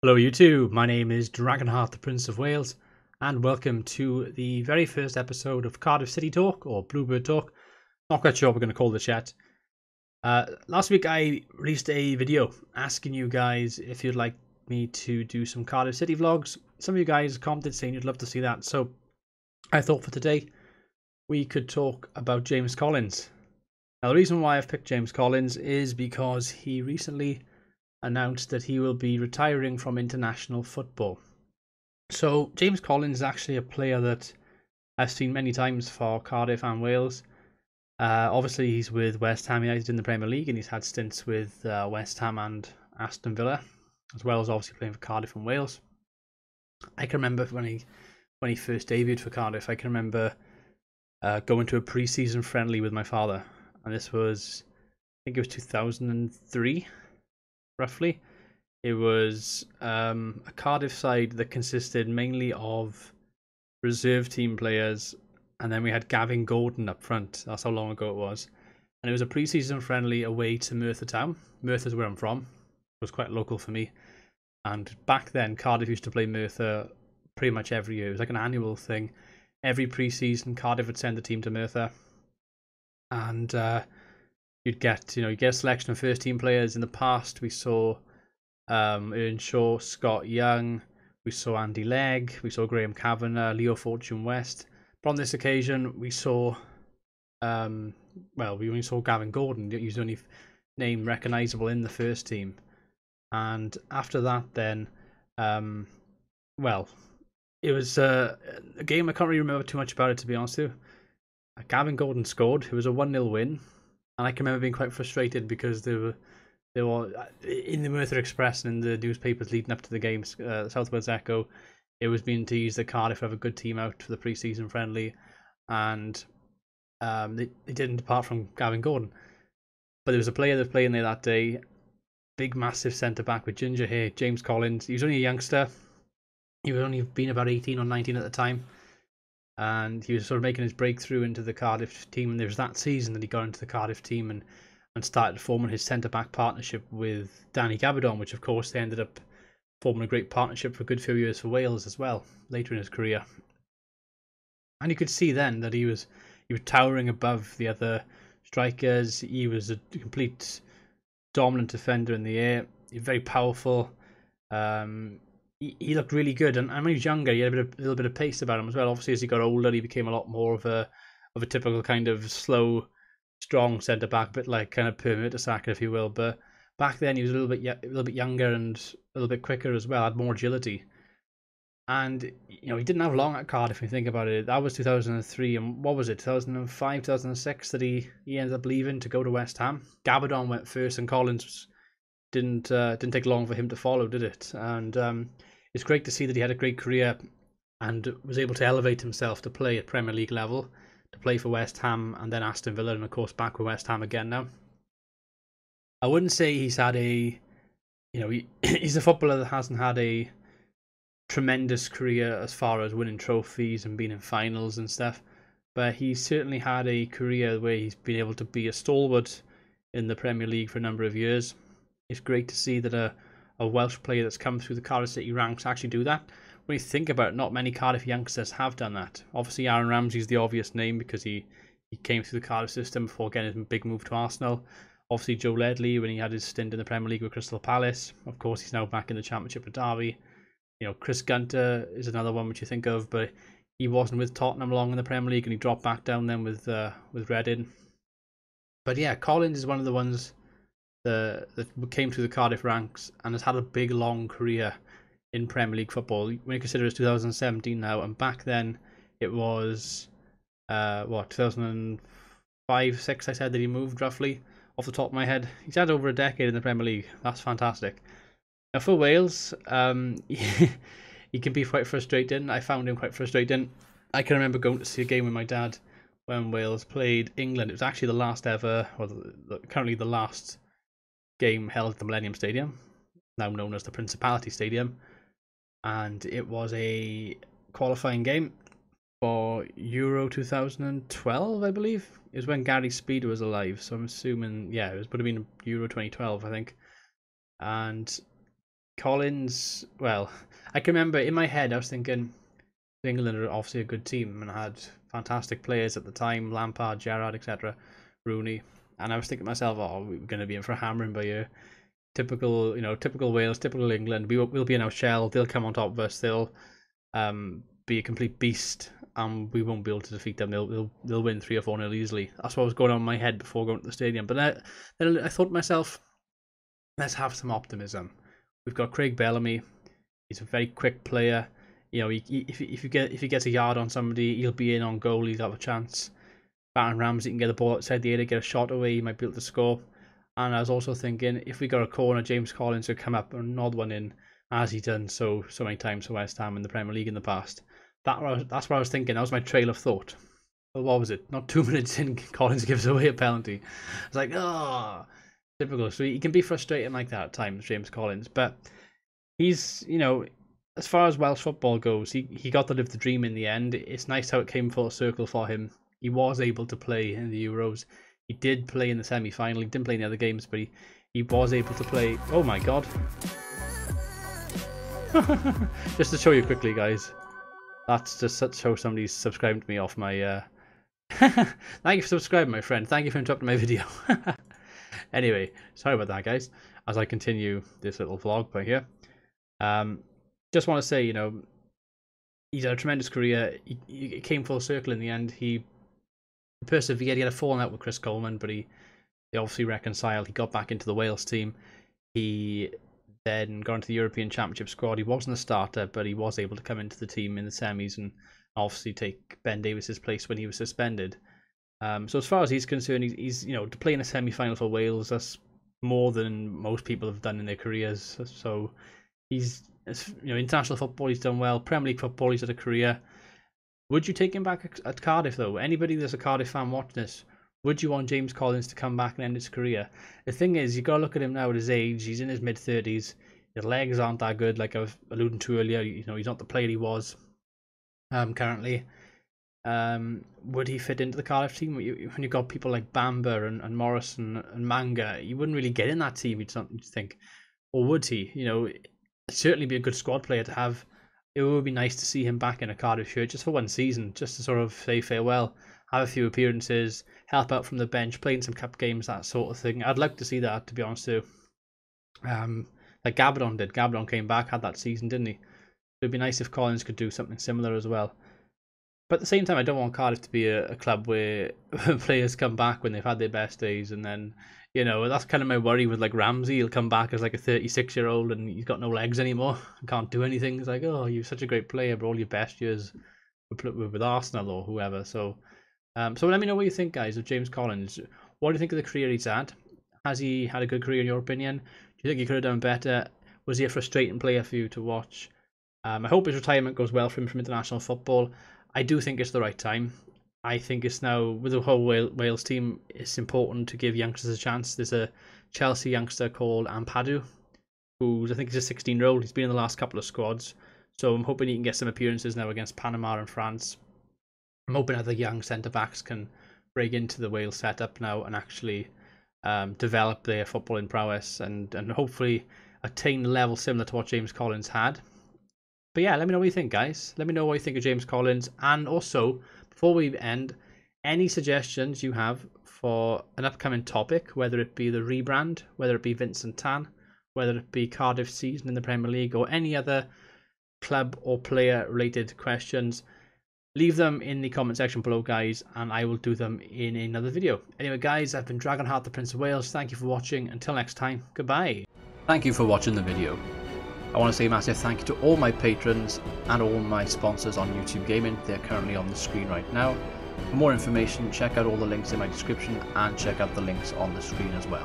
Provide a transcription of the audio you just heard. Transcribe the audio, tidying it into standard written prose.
Hello YouTube, my name is Dragonheart, the Prince of Wales, and welcome to the very first episode of Cardiff City Talk, or Bluebird Talk. Not quite sure what we're going to call the chat. Last week I released a video asking you guys if you'd like me to do some Cardiff City vlogs. Some of you guys commented saying you'd love to see that, so I thought for today we could talk about James Collins. Now the reason why I've picked James Collins is because he recently announced that he will be retiring from international football. So James Collins is actually a player that I've seen many times for Cardiff and Wales. Obviously he's with West Ham United in the Premier League, and he's had stints with West Ham and Aston Villa, as well as obviously playing for Cardiff and Wales. I can remember when he first debuted for Cardiff, I can remember going to a pre-season friendly with my father, and this was, I think it was 2003. Roughly. It was a Cardiff side that consisted mainly of reserve team players, and then we had Gavin Gordon up front. That's how long ago it was. And it was a pre-season friendly away to Merthyr Town. Merthyr's where I'm from. It was quite local for me. And back then, Cardiff used to play Merthyr pretty much every year. It was like an annual thing. Every pre-season, Cardiff would send a team to Merthyr. And you'd get a selection of first team players. In the past, we saw Earnshaw, Scott Young, we saw Andy Legg, we saw Graham Kavanagh, Leo Fortune West. But on this occasion, we saw, we only saw Gavin Gordon. He was the only name recognisable in the first team. And after that, then, it was a game I can't really remember too much about it, to be honest with you. Gavin Gordon scored. It was a 1-0 win. And I can remember being quite frustrated because they were in the Merthyr Express and in the newspapers leading up to the games, South Wales Echo, it was being teased that Cardiff have a good team out for the pre-season friendly, and they didn't, apart from Gavin Gordon. But there was a player that was playing there that day, big massive centre back with ginger hair, James Collins. He was only a youngster. He was only been about 18 or 19 at the time. And he was sort of making his breakthrough into the Cardiff team. And there was that season that he got into the Cardiff team and started forming his centre-back partnership with Danny Gabardon, which of course they ended up forming a great partnership for a good few years for Wales as well, later in his career. And you could see then that he was towering above the other strikers. He was a complete dominant defender in the air. He was very powerful. He looked really good, and when he was younger, he had a little bit of pace about him as well. Obviously, as he got older, he became a lot more of a typical kind of slow, strong centre back, a bit like kind of Per Mertesacker, if you will. But back then, he was a little bit younger and a little bit quicker as well. Had more agility, and he didn't have long at Cardiff. If you think about it, that was 2003, and what was it, 2005, 2006 that he ended up leaving to go to West Ham. Gabardon went first, and Collins didn't take long for him to follow, did it? And it's great to see that he had a great career and was able to elevate himself to play at Premier League level, to play for West Ham and then Aston Villa, and of course back with West Ham again now. I wouldn't say he's had he's a footballer that hasn't had a tremendous career as far as winning trophies and being in finals and stuff, but he's certainly had a career where he's been able to be a stalwart in the Premier League for a number of years. It's great to see that a Welsh player that's come through the Cardiff City ranks actually do that. When you think about it, not many Cardiff youngsters have done that. Obviously, Aaron Ramsey's the obvious name because he came through the Cardiff system before getting his big move to Arsenal. Obviously, Joe Ledley when he had his stint in the Premier League with Crystal Palace. Of course, he's now back in the Championship with Derby. Chris Gunter is another one which you think of, but he wasn't with Tottenham long in the Premier League and he dropped back down then with Reading. But yeah, Collins is one of the ones that came through the Cardiff ranks and has had a big, long career in Premier League football. When you consider it's 2017 now, and back then it was 2005, 6 I said that he moved roughly off the top of my head. He's had over a decade in the Premier League. That's fantastic. Now for Wales, he can be quite frustrating. I found him quite frustrating. I can remember going to see a game with my dad when Wales played England. It was actually the last ever, currently the last game held at the Millennium Stadium, now known as the Principality Stadium, and it was a qualifying game for Euro 2012, I believe. It was when Gary Speed was alive, so I'm assuming, yeah, it would have been Euro 2012, I think. And Collins, well, I can remember in my head I was thinking England are obviously a good team and had fantastic players at the time, Lampard, Gerrard, etc., Rooney, and I was thinking to myself, oh, we're going to be in for a hammering by you. Typical, typical Wales, typical England. We'll be in our shell. They'll come on top of us. They'll be a complete beast, and we won't be able to defeat them. They'll win 3 or 4-0 easily. That's what was going on in my head before going to the stadium. But then I thought to myself, let's have some optimism. We've got Craig Bellamy. He's a very quick player. If he gets a yard on somebody, he'll be in on goal. He'll have a chance. Baron Ramsey can get the ball outside the area, get a shot away. He might be able to score. And I was also thinking, if we got a corner, James Collins would come up and nod one in, as he's done so many times for West Ham in the Premier League in the past. That's what I was thinking. That was my trail of thought. But what was it? Not 2 minutes in, Collins gives away a penalty. I was like, oh, typical. So he can be frustrating like that at times, James Collins. But he's, as far as Welsh football goes, he got to live the dream in the end. It's nice how it came full circle for him. He was able to play in the Euros. He did play in the semi-final. He didn't play in the other games, but he was able to play. Oh my god. Just to show you quickly, guys. That's just to show somebody's subscribed to me off my... Thank you for subscribing, my friend. Thank you for interrupting my video. Anyway, sorry about that, guys. As I continue this little vlog by here. Just want to say, he's had a tremendous career. He came full circle in the end. He persevered. He had a falling out with Chris Coleman, but they obviously reconciled. He got back into the Wales team. He then got into the European Championship squad. He wasn't a starter, but he was able to come into the team in the semis and obviously take Ben Davies's place when he was suspended. So as far as he's concerned, he's to play in a semi-final for Wales, that's more than most people have done in their careers. So he's, international football, he's done well. Premier League football, he's had a career. Would you take him back at Cardiff, though? Anybody that's a Cardiff fan watching this, would you want James Collins to come back and end his career? The thing is, you got to look at him now at his age. He's in his mid-30s. His legs aren't that good, like I was alluding to earlier. He's not the player he was currently. Would he fit into the Cardiff team? When you've got people like Bamba and Morrison and Manga, you wouldn't really get in that team, you'd think. Or would he? It'd certainly be a good squad player to have. It would be nice to see him back in a Cardiff shirt just for one season, just to sort of say farewell, have a few appearances, help out from the bench, play in some cup games, that sort of thing. I'd like to see that, to be honest, too. Like Gabadon did. Gabadon came back, had that season, didn't he? It'd be nice if Collins could do something similar as well. But at the same time, I don't want Cardiff to be a club where players come back when they've had their best days, and then, that's kind of my worry with like Ramsey. He'll come back as like a 36-year-old and he's got no legs anymore and can't do anything. It's like, oh, you're such a great player, but all your best years were with Arsenal or whoever. So let me know what you think, guys, of James Collins. What do you think of the career he's had? Has he had a good career in your opinion? Do you think he could have done better? Was he a frustrating player for you to watch? I hope his retirement goes well for him from international football. I do think it's the right time. I think it's now, with the whole Wales team, it's important to give youngsters a chance. There's a Chelsea youngster called Ampadu, I think he's a 16-year-old. He's been in the last couple of squads. So I'm hoping he can get some appearances now against Panama and France. I'm hoping other young centre-backs can break into the Wales setup now and actually develop their footballing prowess and hopefully attain a level similar to what James Collins had. But yeah, let me know what you think, guys. Let me know what you think of James Collins. And also, before we end, any suggestions you have for an upcoming topic, whether it be the rebrand, whether it be Vincent Tan, whether it be Cardiff's season in the Premier League, or any other club or player related questions, leave them in the comment section below, guys, and I will do them in another video. Anyway, guys, I've been Dragonheart, the Prince of Wales. Thank you for watching. Until next time, goodbye. Thank you for watching the video. I want to say a massive thank you to all my patrons and all my sponsors on YouTube Gaming. They're currently on the screen right now. For more information, check out all the links in my description and check out the links on the screen as well.